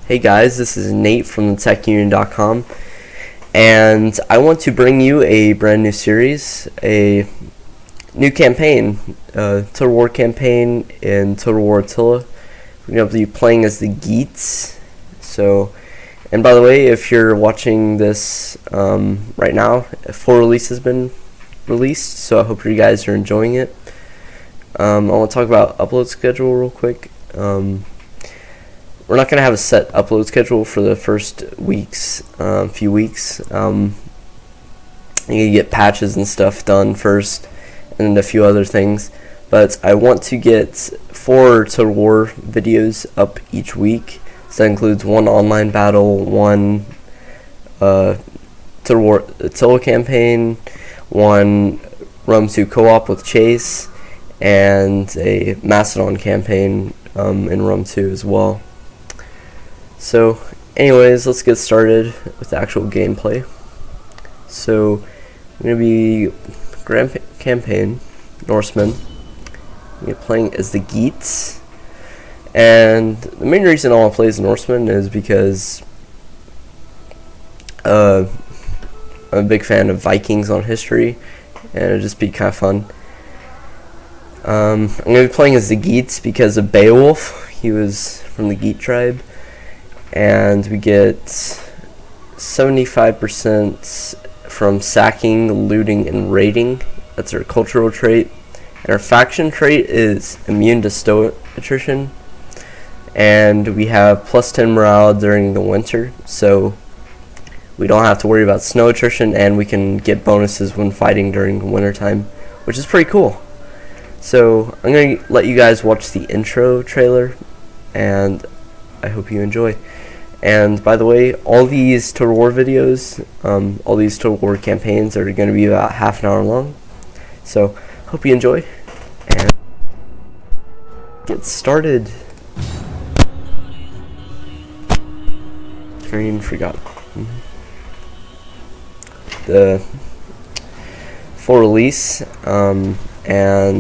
Hey guys, this is Nate from TechUnion.com, and I want to bring you a brand new series, a new campaign, Total War campaign in Total War Attila. We're going to be playing as the Geats. So, and by the way, if you're watching this right now, a full release has been released, so I hope you guys are enjoying it. I want to talk about upload schedule real quick. We're not going to have a set upload schedule for the first few weeks. You get patches and stuff done first, and a few other things. But I want to get 4 Total War videos up each week. So that includes 1 online battle, 1 Total War Attila campaign, 1 Rome 2 co-op with Chase, and a Macedon campaign in Rome 2 as well. So anyways, let's get started with the actual gameplay. So I'm going to be Grand Campaign, Norseman. I'm going to be playing as the Geats. And the main reason I want to play as Norseman is because I'm a big fan of Vikings on history, and it'd just be kind of fun. I'm going to be playing as the Geats because of Beowulf. He was from the Geat tribe. And we get 75% from sacking, looting, and raiding. That's our cultural trait. And our faction trait is immune to snow attrition. And we have plus 10 morale during the winter, so we don't have to worry about snow attrition, and we can get bonuses when fighting during the winter time, which is pretty cool. So I'm going to let you guys watch the intro trailer, and I hope you enjoy. And by the way, all these Total War videos, all these Total War campaigns are going to be about half an hour long. So hope you enjoy, and get started. Screen forgot. The full release and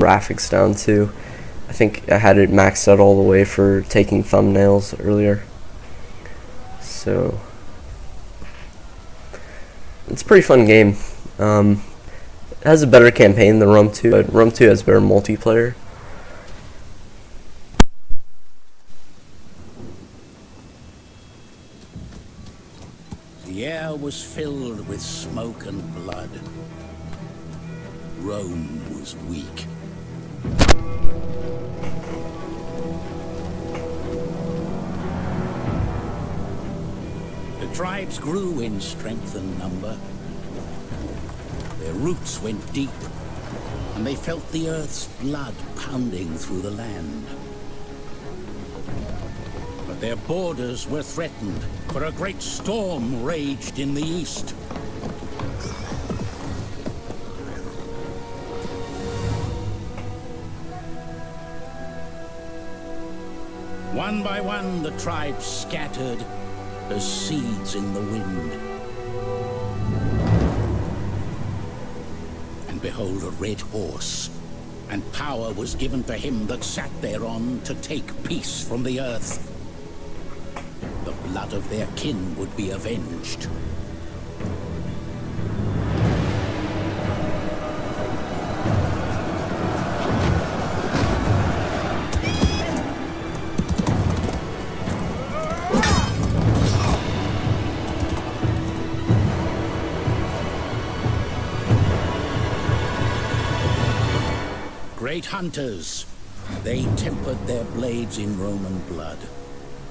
graphics down too. I think I had it maxed out all the way for taking thumbnails earlier. So it's a pretty fun game. It has a better campaign than Rome 2, but Rome 2 has better multiplayer. The air was filled with smoke and blood. Rome was weak. The tribes grew in strength and number. Their roots went deep, and they felt the earth's blood pounding through the land. But their borders were threatened, for a great storm raged in the east. One by one, the tribes scattered as seeds in the wind. And behold, a red horse, and power was given to him that sat thereon to take peace from the earth. The blood of their kin would be avenged. Great hunters, they tempered their blades in Roman blood,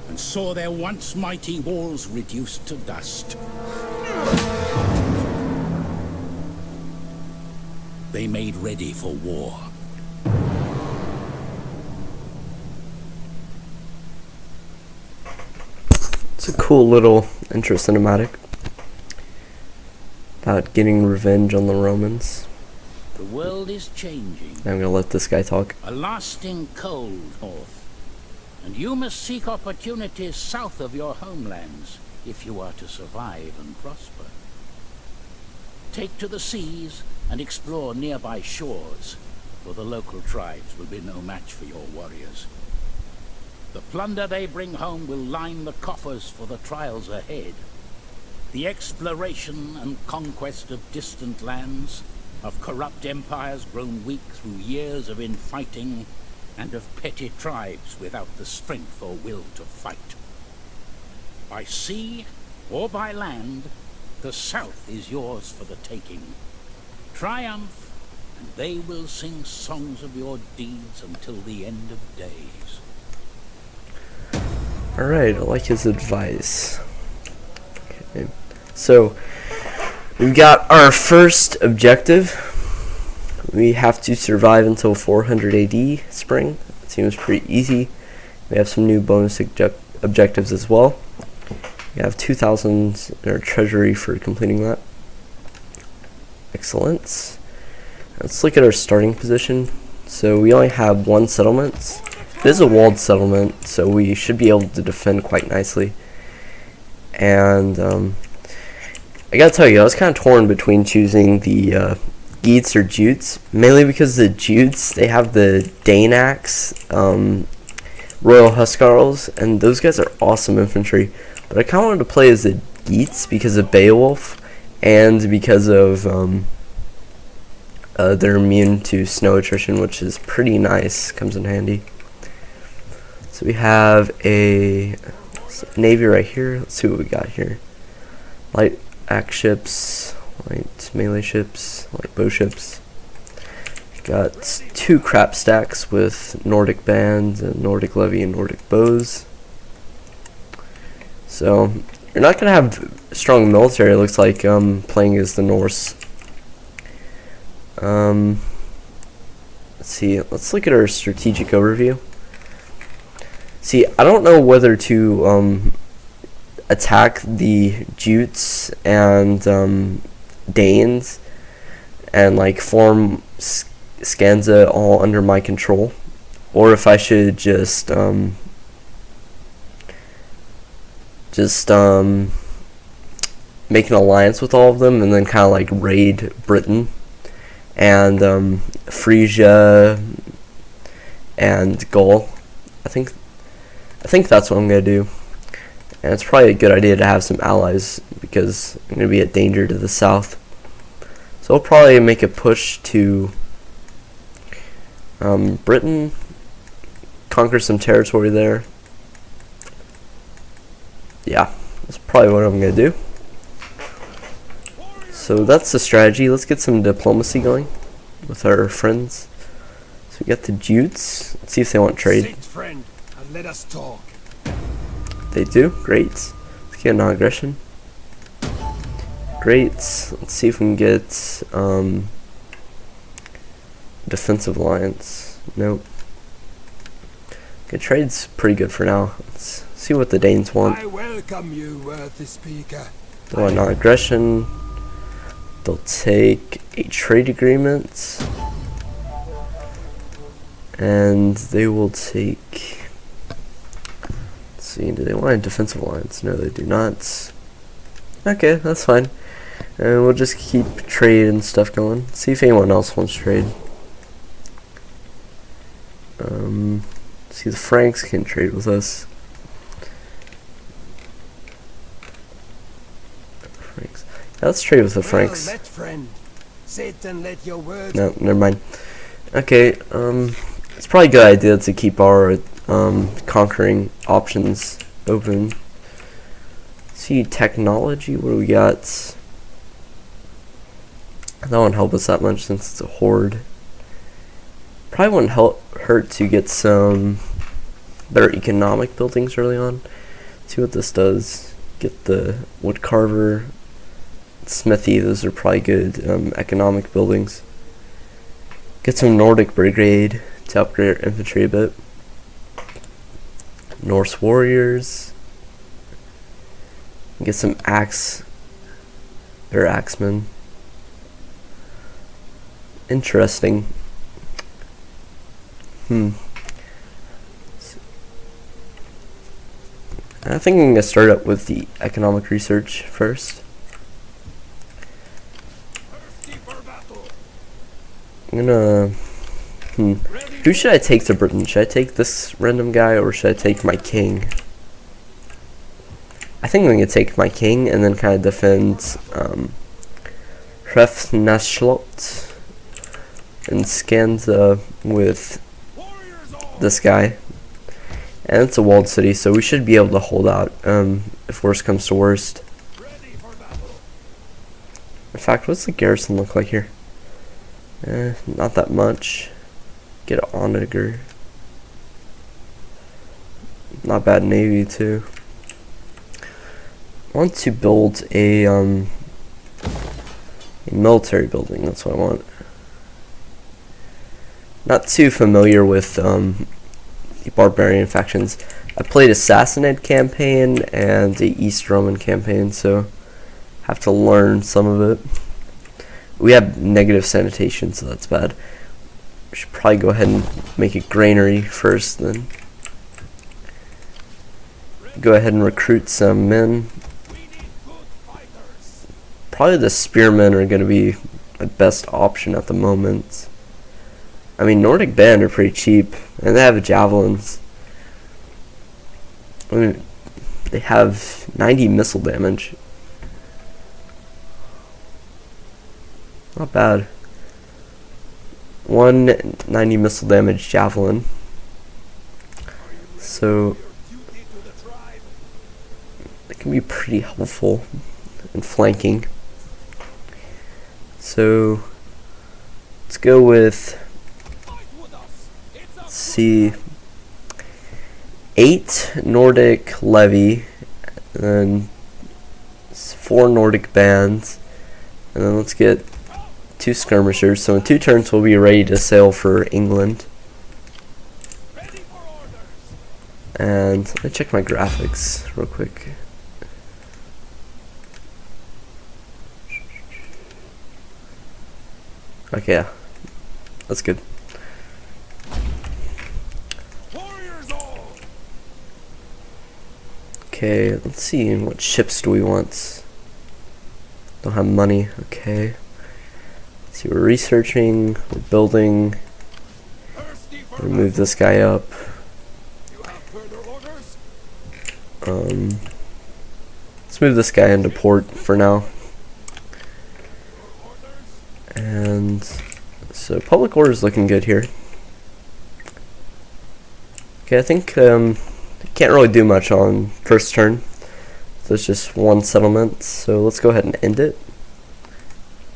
and saw their once mighty walls reduced to dust. They made ready for war. It's a cool little intro cinematic about getting revenge on the Romans. The world is changing. I'm gonna let this guy talk. A lasting cold north. And you must seek opportunities south of your homelands if you are to survive and prosper. Take to the seas and explore nearby shores, for the local tribes will be no match for your warriors. The plunder they bring home will line the coffers for the trials ahead. The exploration and conquest of distant lands, of corrupt empires grown weak through years of infighting, and of petty tribes without the strength or will to fight. By sea or by land, the south is yours for the taking. Triumph, and they will sing songs of your deeds until the end of days. Alright, I like his advice. Okay. So, we've got our first objective. We have to survive until 400 AD spring. It seems pretty easy. We have some new bonus objectives as well. We have 2,000 in our treasury for completing that. Excellent. Let's look at our starting position. So we only have one settlement. It is a walled settlement, so we should be able to defend quite nicely. And I gotta tell you, I was kind of torn between choosing the Geats or Geats, mainly because the Geats, they have the Dane axe, Royal Huskarls, and those guys are awesome infantry. But I kind of wanted to play as the Geats because of Beowulf and because of they're immune to snow attrition, which is pretty nice, comes in handy. So we have a navy right here. Let's see what we got here. Light axe ships, light melee ships, light bow ships. Got 2 crap stacks with Nordic bands and Nordic levy and Nordic bows. So you're not gonna have strong military. It looks like playing as the Norse. Let's see. Let's look at our strategic overview. See, I don't know whether to attack the Jutes and Danes and like form Skanza all under my control, or if I should just make an alliance with all of them and then kind of like raid Britain and Frisia and Gaul. I think that's what I'm gonna do, and it's probably a good idea to have some allies because I'm gonna be a danger to the south. So I'll probably make a push to Britain, conquer some territory there. Yeah, that's probably what I'm gonna do. So that's the strategy. Let's get some diplomacy going with our friends. So we got the Jutes. Let's see if they want trade. Sit, friend, and let us talk. They do. Great. Let's get a non-aggression. Great. Let's see if we can get defensive alliance. Nope. Okay, trade's pretty good for now. Let's see what the Danes want. I welcome you, worthy speaker. They want non-aggression. They'll take a trade agreement. And they will take... Let's see, do they want a defensive alliance? No, they do not. Okay, that's fine. And we'll just keep trade and stuff going. See if anyone else wants trade. See, the Franks can trade with us. Franks. Yeah, let's trade with the Franks. Well, let friend sit and let your words. No, never mind. Okay, it's probably a good idea to keep our conquering options open. See, technology, what do we got? That won't help us that much since it's a horde. Probably wouldn't hurt to get some better economic buildings early on. See what this does. Get the wood carver, smithy, those are probably good economic buildings. Get some Nordic brigade to upgrade our infantry a bit. Norse warriors. Get some axemen. Interesting. I think I'm gonna start up with the economic research first. I'm gonna Who should I take to Britain? Should I take this random guy or should I take my king? I think I'm going to take my king and then kind of defend Hrefnaslot and Skanza with this guy. And it's a walled city, so we should be able to hold out if worst comes to worst. In fact, what's the garrison look like here? Not that much. Get an onager. Not bad navy too. I want to build a military building. That's what I want. Not too familiar with the barbarian factions. I played a Sassanid campaign and the East Roman campaign, so have to learn some of it. We have negative sanitation, so that's bad. We should probably go ahead and make a granary first, then go ahead and recruit some men. Probably the spearmen are going to be my best option at the moment. I mean, Nordic band are pretty cheap, and they have javelins. I mean, they have 90 missile damage. Not bad. 190 missile damage javelin. So it can be pretty helpful in flanking. So let's go with, let's see, 8 Nordic levy, and then 4 Nordic bands, and then let's get 2 skirmishers. So in 2 turns we'll be ready to sail for England. And let me check my graphics real quick. Okay, yeah, that's good. Okay, let's see, what ships do we want? Don't have money. Okay, let's see, we're researching, we're building. Move this guy up. Let's move this guy into port for now. And so public order is looking good here. Okay, I think can't really do much on first turn. So it's just 1 settlement. So let's go ahead and end it.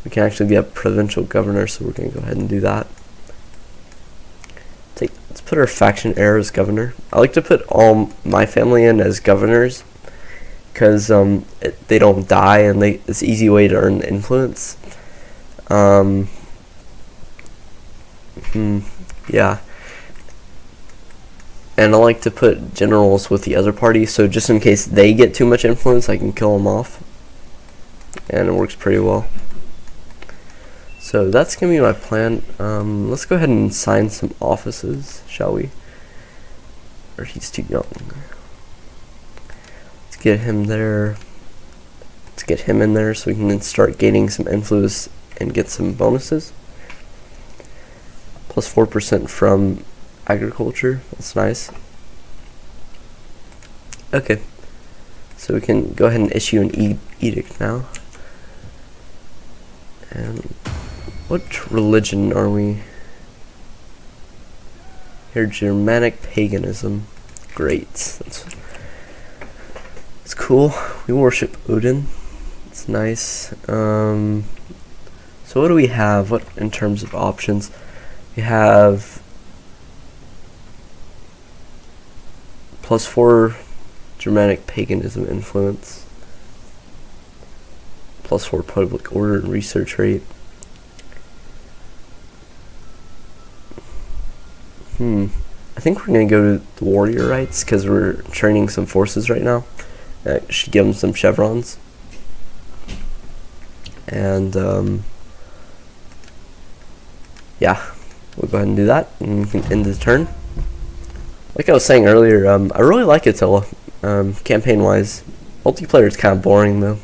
We can actually get a provincial governor, so we're going to go ahead and do that. Let's put our faction heir as governor. I like to put all my family in as governors because they don't die and it's an easy way to earn influence. Yeah. And I like to put generals with the other party, so just in case they get too much influence, I can kill them off. And it works pretty well. So that's going to be my plan. Let's go ahead and sign some offices, shall we? Or he's too young. Let's get him there. Let's get him in there so we can start gaining some influence and get some bonuses. Plus 4% from agriculture. That's nice. Okay. So we can go ahead and issue an edict now. And what religion are we? Here, Germanic paganism. Great. That's cool. We worship Odin. It's nice. So what do we have? What in terms of options? We have +4 Germanic paganism influence. +4 public order and research rate. I think we're going to go to the warrior rights because we're training some forces right now. Should give them some chevrons. And yeah, we'll go ahead and do that and we can end the turn. Like I was saying earlier, I really like Attila, campaign wise. Multiplayer is kind of boring though.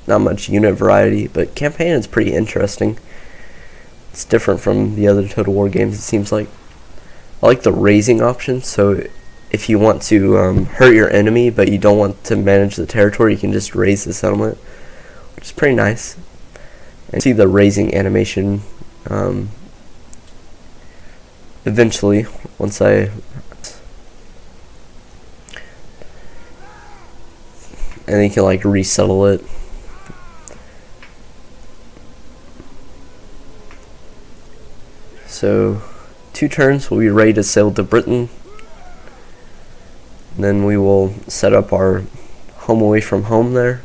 Not much unit variety, but campaign is pretty interesting. It's different from the other Total War games, it seems like. I like the raising option, so if you want to hurt your enemy but you don't want to manage the territory, you can just raise the settlement, which is pretty nice. And see the raising animation eventually once I and you can like resettle it. So 2 turns we'll be ready to sail to Britain. And then we will set up our home away from home there.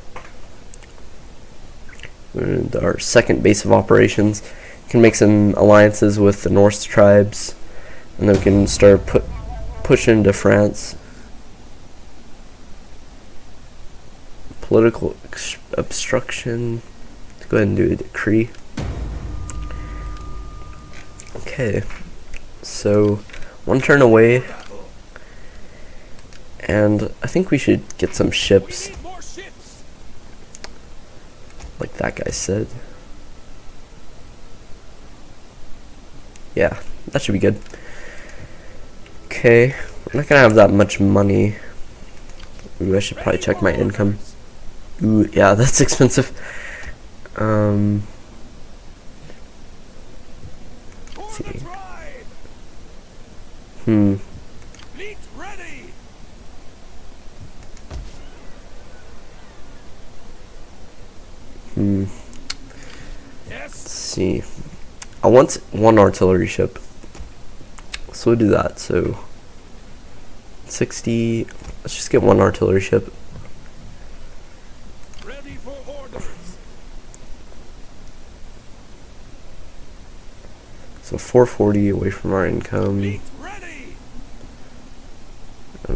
And our second base of operations. Can make some alliances with the Norse tribes, and then we can start pushing into France. Political obstruction. Let's go ahead and do a decree. Okay, so 1 turn away, and I think we should get some ships, like that guy said. Yeah, that should be good. Okay, I'm not gonna have that much money. Ooh, I should probably check my income. Ooh, yeah, that's expensive. Let's see. Let's see. I want 1 artillery ship, so we'll do that. So 60. Let's just get 1 artillery ship. Ready for orders. So 440 away from our income, and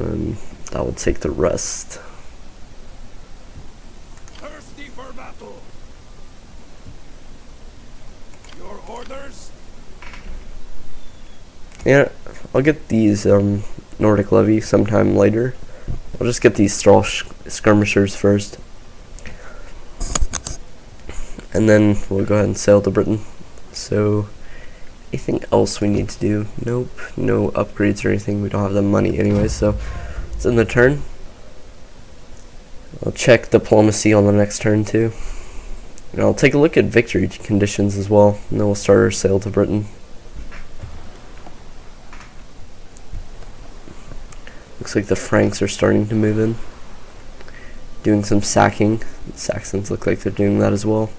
then that will take the rest. Thirsty for battle. Your orders. Yeah, I'll get these Nordic levy sometime later. I'll just get these straw skirmishers first, and then we'll go ahead and sail to Britain. So anything else we need to do? Nope, no upgrades or anything. We don't have the money anyway, so it's in the turn. I'll check diplomacy on the next turn too, and I'll take a look at victory conditions as well, and then we'll start our sail to Britain. Looks like the Franks are starting to move in, doing some sacking. The Saxons look like they're doing that as well.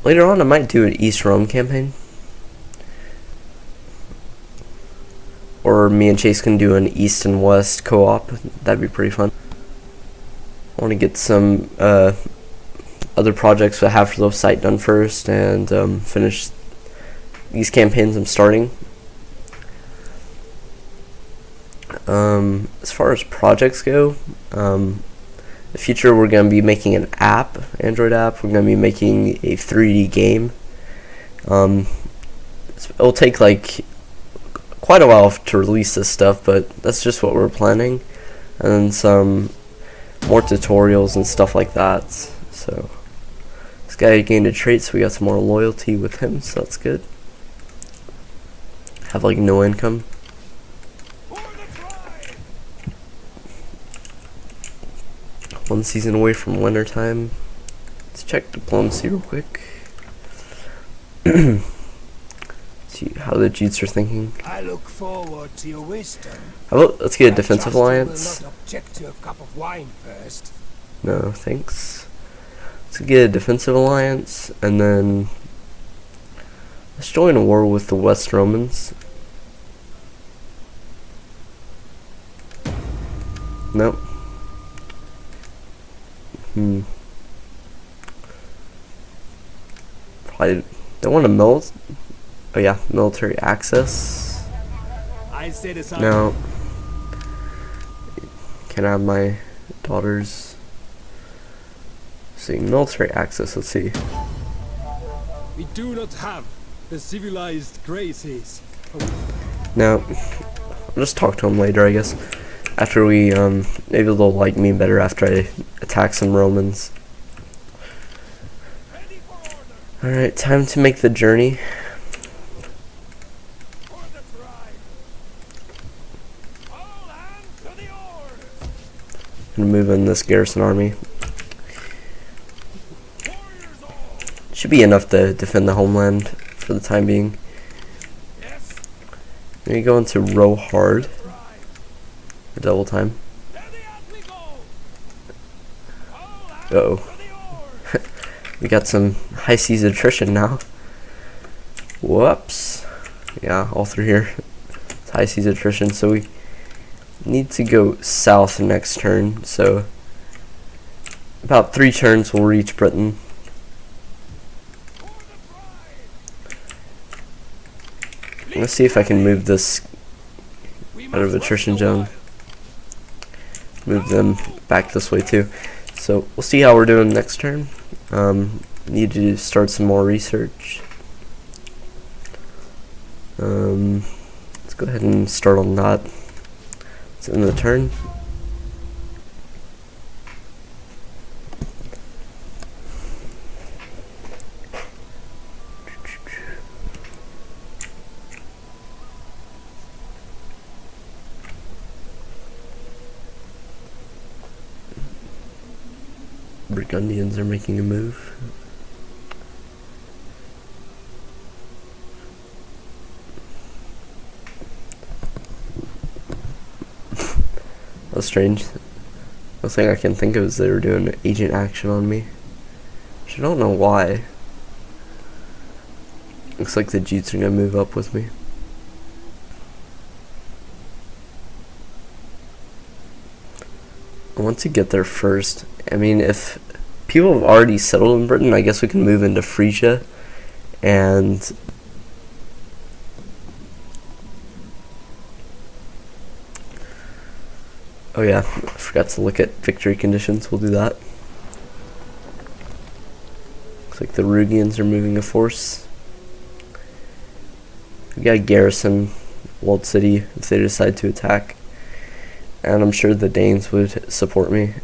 Later on I might do an East Rome campaign, or me and Chase can do an East and West co-op. That'd be pretty fun. I want to get some other projects I have for the site done first, and finish these campaigns I'm starting. As far as projects go, the future, we're going to be making an app, Android app. We're going to be making a 3D game. It'll take like quite a while to release this stuff, but that's just what we're planning. And then some more tutorials and stuff like that. So this guy gained a trait, so we got some more loyalty with him, so that's good. Have like no income. 1 season away from winter time. Let's check diplomacy real quick. See how the Geats are thinking. I look forward to your wisdom. How about let's get a defensive alliance? Will not object to a cup of wine first. No, thanks. Let's get a defensive alliance, and then let's join a war with the West Romans. Nope. Probably they want to oh yeah, military access. No. Can I have my daughters? See, military access, let's see. We do not have the civilized graces. No. I'll just talk to them later, I guess. After we, maybe they'll like me better after I attack some Romans. Alright, time to make the journey. For the tribe. All hands to the oars. Gonna move in this garrison army. Warriors all. Should be enough to defend the homeland for the time being. Yes. Then you go into row hard. Tribe. For double time. Steady as we go. All hands Uh-oh. to the oars. We got some high seas attrition now. Whoops. Yeah, all through here. It's high seas attrition, so we need to go south next turn. So about 3 turns we'll reach Britain. For the tribe. Let's see if I can move this We out of must attrition rest a zone. while. Move them back this way too. So we'll see how we're doing next turn. Need to start some more research. Let's go ahead and start on that. It's in the turn. Burgundians are making a move. That's strange. The thing I can think of is they were doing agent action on me, which I don't know why. Looks like the Geats are gonna move up with me. I want to get there first. I mean, if people have already settled in Britain, I guess we can move into Frisia and oh yeah, I forgot to look at victory conditions. We'll do that. Looks like the Rugians are moving a force. We got a garrison, walled city, if they decide to attack. And I'm sure the Danes would support me.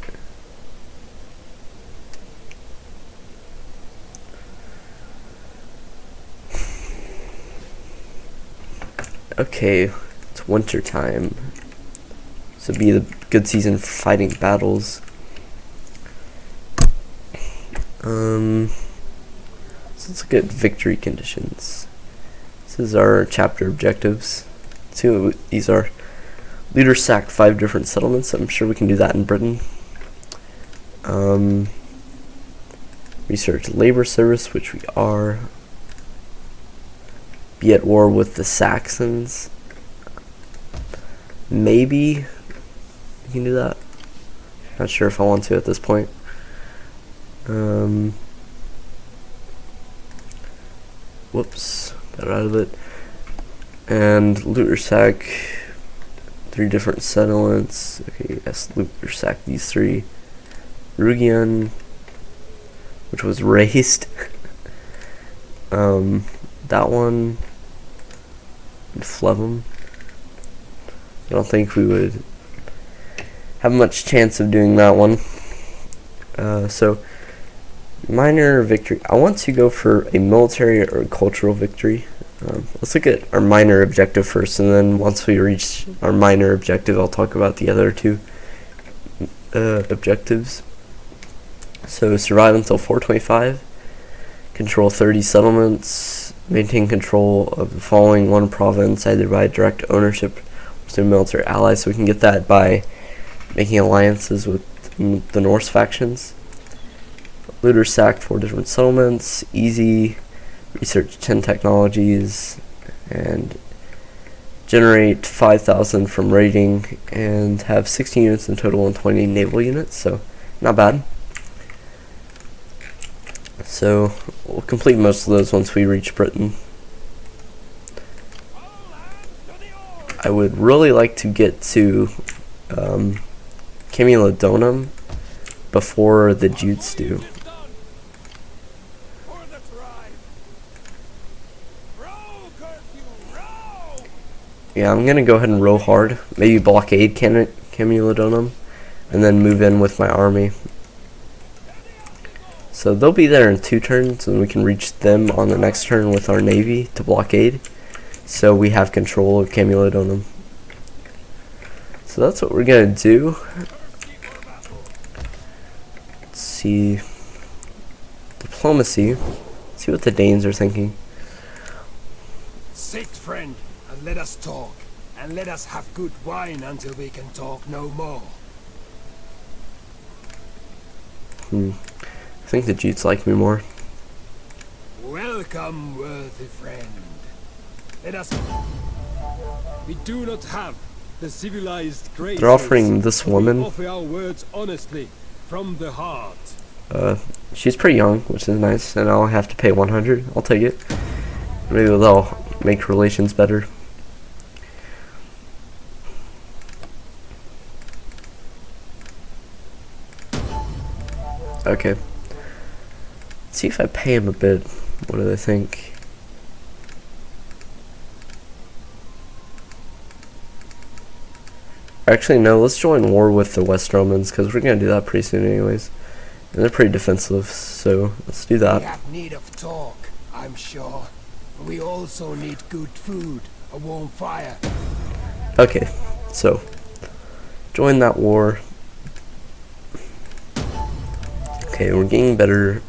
Okay, it's winter time. So it'd be a good season for fighting battles. So let's look at victory conditions. This is our chapter objectives. Let's see what these are. Leader sacked 5 different settlements. I'm sure we can do that in Britain. Research labor service, which we are. Be at war with the Saxons. Maybe we can do that. Not sure if I want to at this point. Whoops, got out of it. And loot or sack 3 different settlements. Okay, yes, loot or sack these 3. Rugian, which was raised. That one. And Flevum. I don't think we would have much chance of doing that one. So, minor victory. I want to go for a military or cultural victory. Let's look at our minor objective first, and then once we reach our minor objective, I'll talk about the other 2 objectives. So, survive until 425, control 30 settlements, maintain control of the following 1 province, either by direct ownership or through military allies. So we can get that by making alliances with the Norse factions. Looter sack 4 different settlements, easy, research 10 technologies, and generate 5,000 from raiding, and have 16 units in total and 20 naval units, so not bad. So we'll complete most of those once we reach Britain. I would really like to get to Camulodunum before the Geats do. Yeah, I'm gonna go ahead and row hard. Maybe blockade Camulodunum, and then move in with my army. So they'll be there in 2 turns, and we can reach them on the next turn with our navy to blockade. So we have control of Camulodunum. So that's what we're gonna do. Let's see. Diplomacy. Let's see what the Danes are thinking. Sit, friend, and let us talk. And let us have good wine until we can talk no more. I think the Geats like me more. Welcome, worthy friend. Let us... We do not have the civilized graces. They're offering this but woman. we offer our words honestly, from the heart. She's pretty young, which is nice, and I'll have to pay 100. I'll take it. Maybe they'll make relations better. Okay. Let's see if I pay him a bit. What do they think? Actually, no, let's join war with the West Romans, because we're going to do that pretty soon anyways. And they're pretty defensive, so let's do We that. have need of talk, I'm sure. We also need good food, a warm fire. Okay, so join that war. Okay, we're getting better.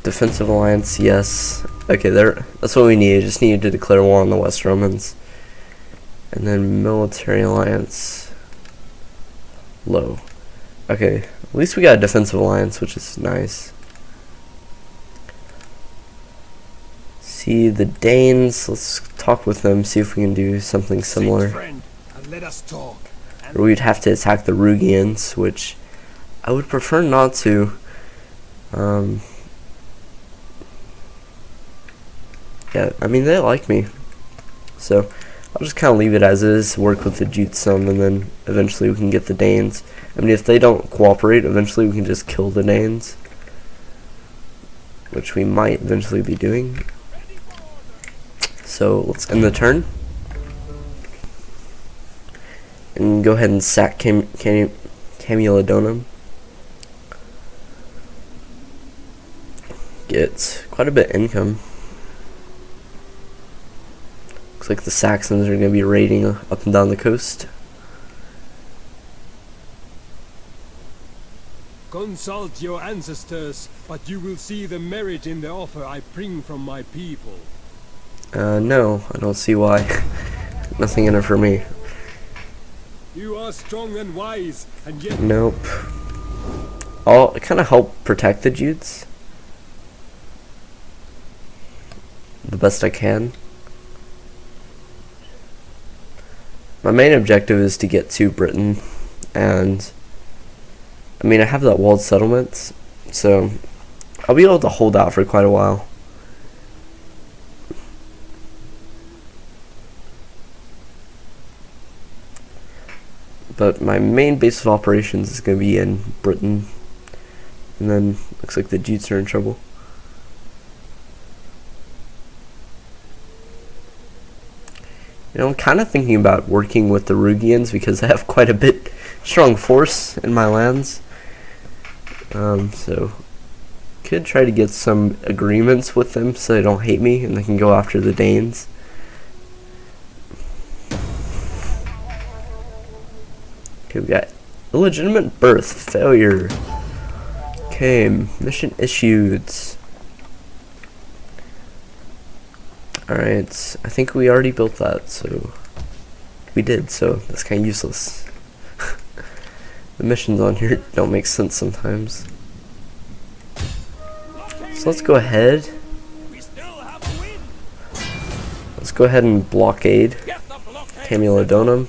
Defensive alliance, yes. Okay, that's what we need. Just need to declare war on the West Romans. And then military alliance, low. Okay, at least we got a defensive alliance, which is nice. See the Danes, let's talk with them, see if we can do something Sit, similar. friend, and let us talk. Or we'd have to attack the Rugians, which I would prefer not to. Yeah, I mean, they like me. So I'll just kind of leave it as is, work with the Geats some, and then eventually we can get the Danes. I mean, if they don't cooperate, eventually we can just kill the Danes, which we might eventually be doing. So let's end the turn. And go ahead and sack Camulodunum. Get quite a bit of income. Looks like the Saxons are going to be raiding up and down the coast. Consult your ancestors, but you will see the merit in the offer I bring from my people. No, I don't see why. Nothing in it for me. You are strong and wise, and yet... Nope. I'll kind of help protect the Geats the best I can. My main objective is to get to Britain, and I mean, I have that walled settlement, so I'll be able to hold out for quite a while. But my main base of operations is going to be in Britain, and then looks like the Geats are in trouble. You know, I'm kind of thinking about working with the Rugians because I have quite a bit strong force in my lands. So could try to get some agreements with them so they don't hate me and they can go after the Danes. Okay, we got illegitimate birth failure. Okay, mission issued. Alright, I think we already built that, so we did, so that's kind of useless. The missions on here don't make sense sometimes. So let's go ahead. We still have a win. Let's go ahead and blockade Get the blockade. Camulodunum.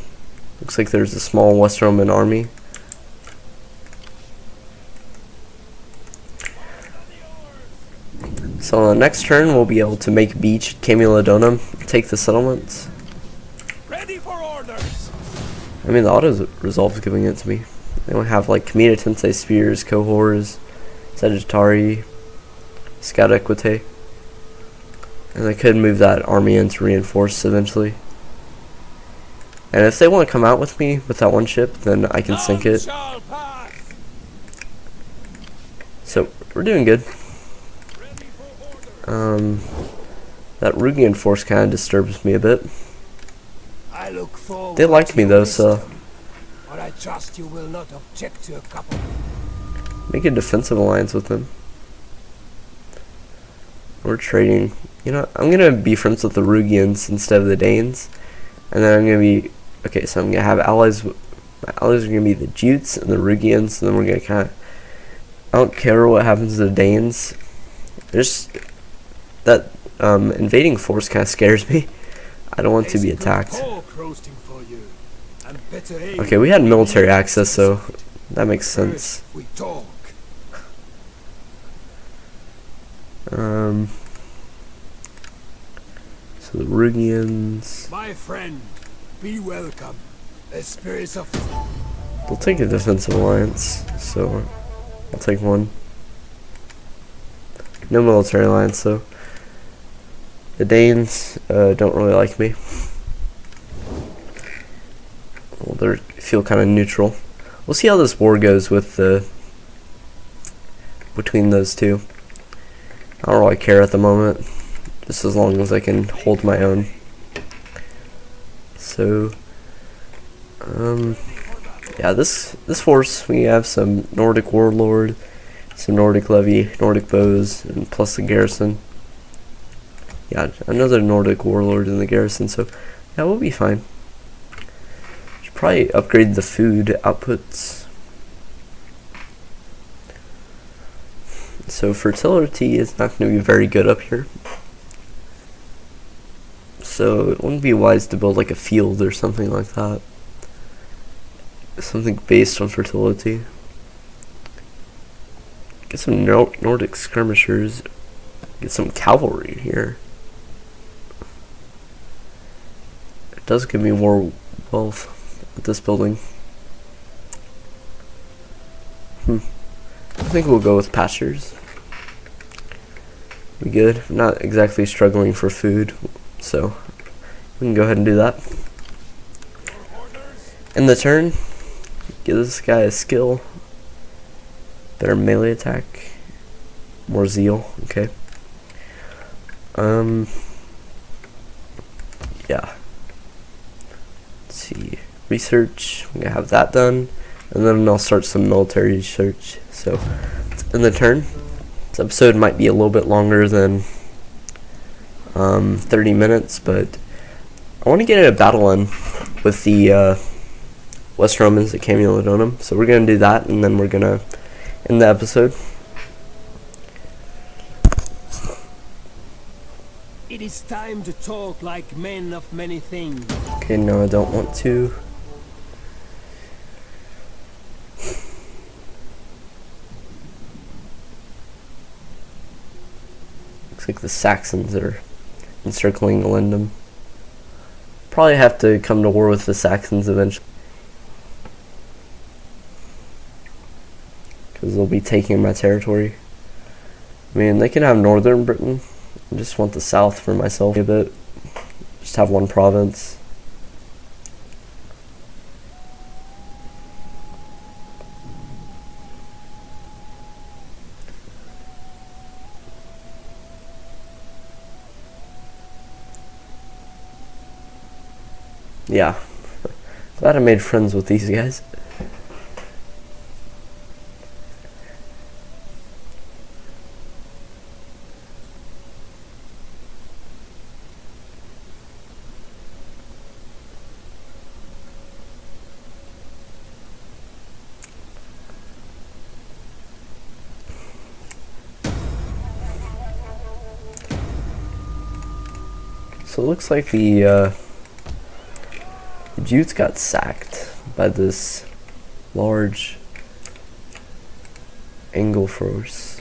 Looks like there's a small West Roman army. So on the next turn, we'll be able to make beach at Camulodunum, take the settlements. Ready for orders. I mean, the auto resolve is giving it to me. They don't have like Comita Tensei Spears, Cohors, Sagittari, Scout Equite. And I could move that army in to reinforce eventually. And if they want to come out with me with that one ship, then I can sink it. Shall pass. we're doing good. That Rugian force kind of disturbs me a bit. I look forward They like to me your though, so wisdom, but I trust you will not object to a couple. make a defensive alliance with them. We're trading. You know, I'm gonna be friends with the Rugians instead of the Danes, and then I'm gonna be okay. So I'm gonna have allies. My allies are gonna be the Geats and the Rugians, and then we're gonna kind of. I don't care what happens to the Danes. Just that invading force kind of scares me. I don't want to be attacked. Okay, we had military access, so that makes sense. We talk. So the Rugians. My friend, be welcome. The spirits of We'll take a defensive alliance, so I'll take one. No military alliance, though. The Danes don't really like me. Well, they feel kind of neutral. We'll see how this war goes with between those two. I don't really care at the moment, just as long as I can hold my own. So, yeah, this force, we have some Nordic warlord, some Nordic levy, Nordic bows, and plus the garrison. Yeah, another Nordic warlord in the garrison, so yeah, we'll be fine. Should probably upgrade the food outputs. So fertility is not going to be very good up here. So it wouldn't be wise to build like a field or something like that. Something based on fertility. Get some Nordic skirmishers. Get some cavalry here. It does give me more wealth at this building. I think we'll go with pastures. We good. I'm not exactly struggling for food, so we can go ahead and do that. In the turn, give this guy a skill. Better melee attack. More zeal. Okay. Yeah. Let's see. Research. I'm gonna have that done, and then I'll start some military research. So, in the turn. This episode might be a little bit longer than 30 minutes, but I want to get a battle in with the West Romans at Camulodunum. So we're going to do that, and then we're going to end the episode. It is time to talk like men of many things. Okay, no, I don't want to. Looks like the Saxons are encircling Lindum. Probably have to come to war with the Saxons eventually, because they'll be taking my territory. I mean, they can have northern Britain. I just want the south for myself a bit. Just have one province. Yeah. Glad I made friends with these guys. So it looks like the Geats got sacked by this large Angle force.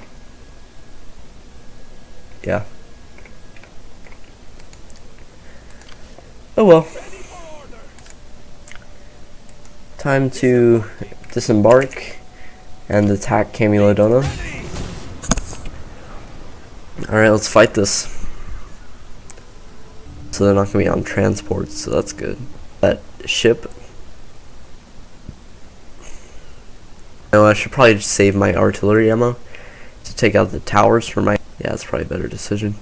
Yeah. Oh well. Time to disembark and attack Camulodunum. Alright, let's fight this. So they're not going to be on transports, so that's good. That ship. No, I should probably just save my artillery ammo to take out the towers for my... Yeah, that's probably a better decision.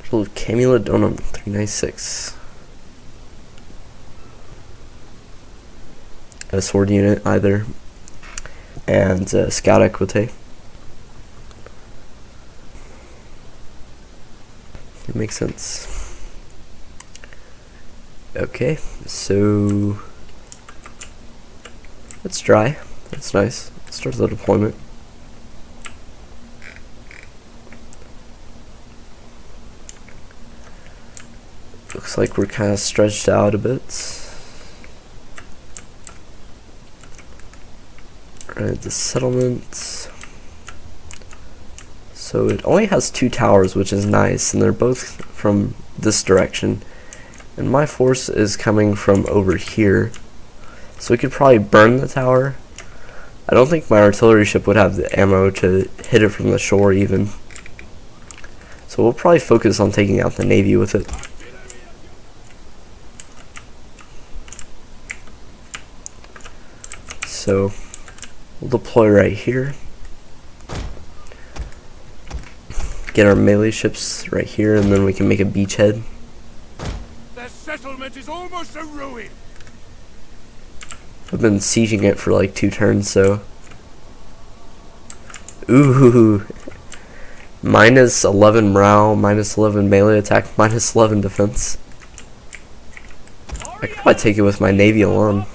Camulodonum 396. A sword unit either. And scout equite. It makes sense. Okay, so it's dry. That's nice. Let's start the deployment. Looks like we're kind of stretched out a bit. Alright, the settlement. So it only has 2 towers, which is nice, and they're both from this direction. And my force is coming from over here. So we could probably burn the tower. I don't think my artillery ship would have the ammo to hit it from the shore even. So we'll probably focus on taking out the navy with it. So we'll deploy right here. Get our melee ships right here, and then we can make a beachhead. The settlement is almost a ruin. I've been sieging it for like 2 turns, so... Ooh! Minus 11 morale, minus 11 melee attack, minus 11 defense. I could probably take it with my navy alone.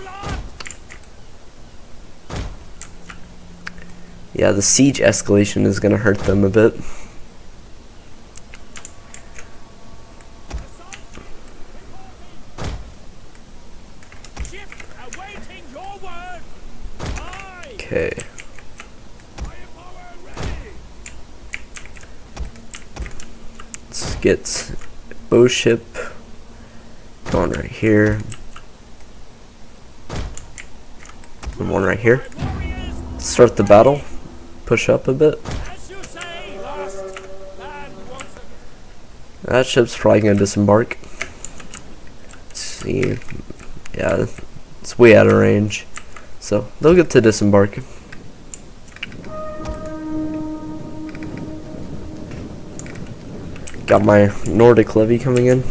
Yeah, the siege escalation is gonna hurt them a bit. Okay. Let's get bow ship going right here. And one right here. Let's start the battle. Push up a bit. That ship's probably gonna disembark. Let's see. Yeah, it's way out of range. So they'll get to disembark. Got my Nordic levy coming in.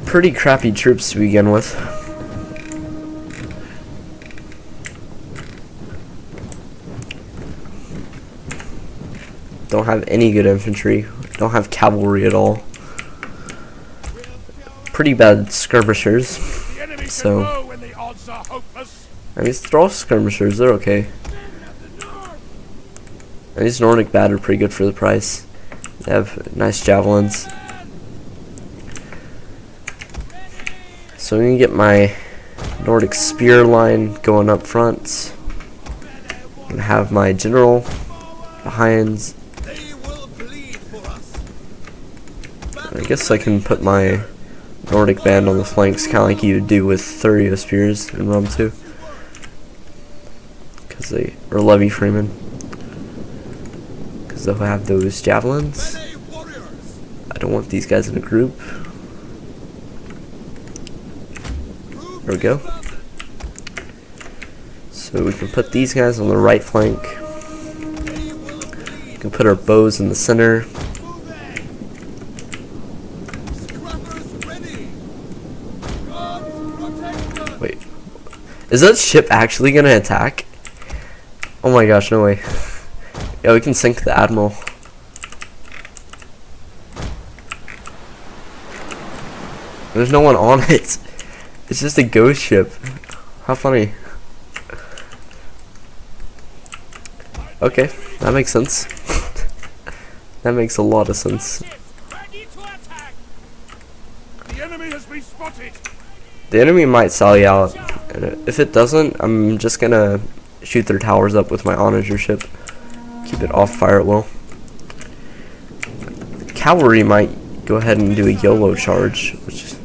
Pretty crappy troops to begin with. Don't have any good infantry. Don't have cavalry at all. Pretty bad skirmishers. So I mean, they're all skirmishers. They're okay. And these Nordic bad are pretty good for the price. They have nice javelins. So I'm gonna get my Nordic spear line going up front. I'm gonna have my general behind. I guess I can put my Nordic band on the flanks, kind of like you would do with Thurio spears in Rom 2. Because they are levy freemen. Because they'll have those javelins. I don't want these guys in a group. There we go. So we can put these guys on the right flank. We can put our bows in the center. Wait, is that ship actually gonna attack? Oh my gosh, no way. Yeah, we can sink the admiral. There's no one on it. It's just a ghost ship. How funny. Okay, that makes sense. That makes a lot of sense. The enemy has been spotted. The enemy might sally out, and if it doesn't, I'm just gonna shoot their towers up with my onager ship. Keep it off fire at will. The cavalry might go ahead and do a YOLO charge, which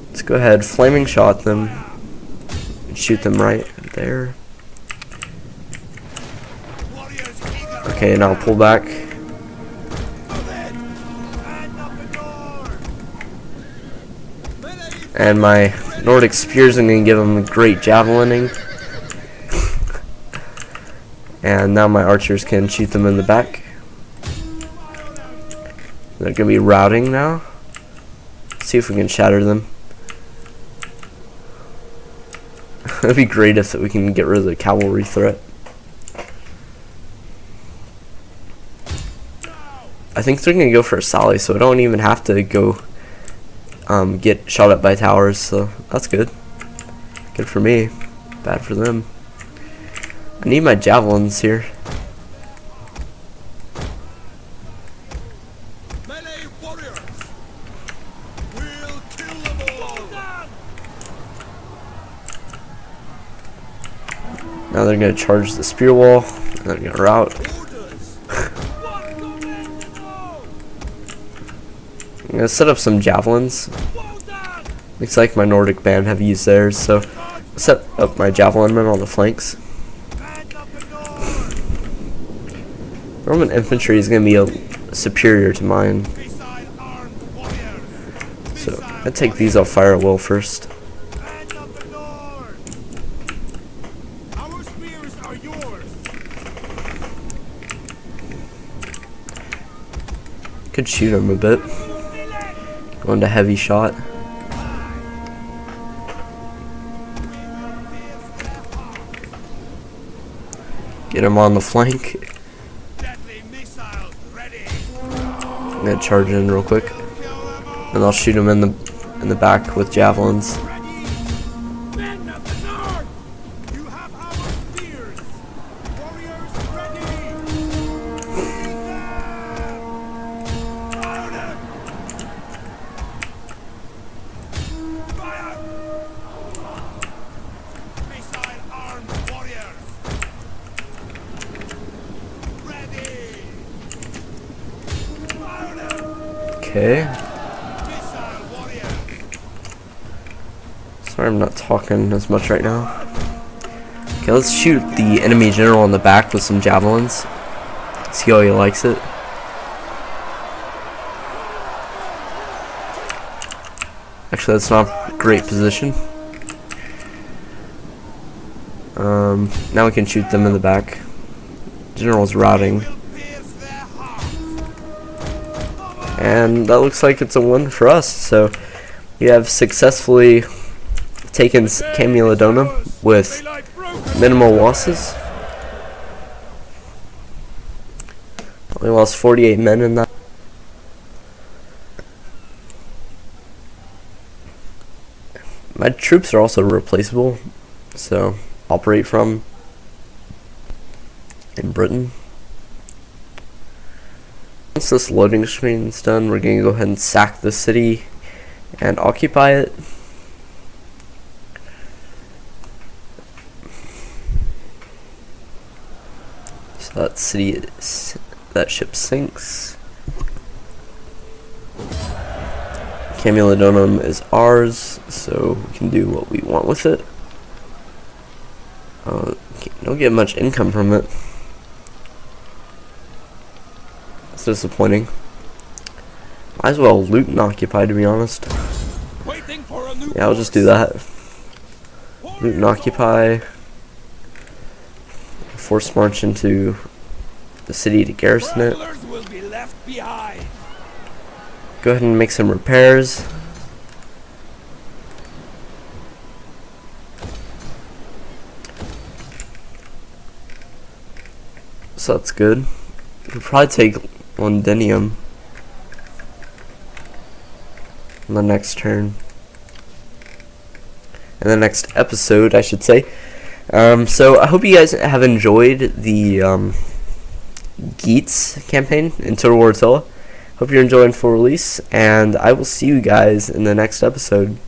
let's go ahead, flaming shot them, and shoot them right there. Okay, now pull back. And my Nordic spears are going to give them great javelining. And now my archers can shoot them in the back. They're going to be routing now. See if we can shatter them. It'd be great if we can get rid of the cavalry threat. I think they're going to go for a sally, so I don't even have to go get shot at by towers, so that's good. Good for me, bad for them. I need my javelins here. Melee warriors! We'll kill them all! Now they're going to charge the spear wall, and they're going to rout. I'm going to set up some javelins. Looks like my Nordic band have used theirs, so I'll set up my javelin men on the flanks. Roman infantry is going to be superior to mine. So I take these off fire at will first. Could shoot him a bit. Going to heavy shot. Get him on the flank. I'm gonna charge in real quick, and I'll shoot him in the back with javelins. Okay. Sorry I'm not talking as much right now. Okay, let's shoot the enemy general in the back with some javelins. See how he likes it. Actually, that's not a great position. Now we can shoot them in the back. General's routing. And that looks like it's a win for us. So we have successfully taken Camulodunum with minimal losses. Only lost 48 men in that. My troops are also replaceable, so operate from in Britain. Once this loading screen is done, we're going to go ahead and sack the city and occupy it. So that ship sinks. Camulodunum is ours, so we can do what we want with it. Don't get much income from it. It's disappointing. Might as well loot and occupy, to be honest. Yeah, I'll just do that. Loot and occupy. Force march into the city to garrison it. Go ahead and make some repairs. So that's good. We'll probably take Londinium on the next turn. In the next episode, I should say. So I hope you guys have enjoyed the Geats campaign in Total War Attila. Hope you're enjoying full release, and I will see you guys in the next episode.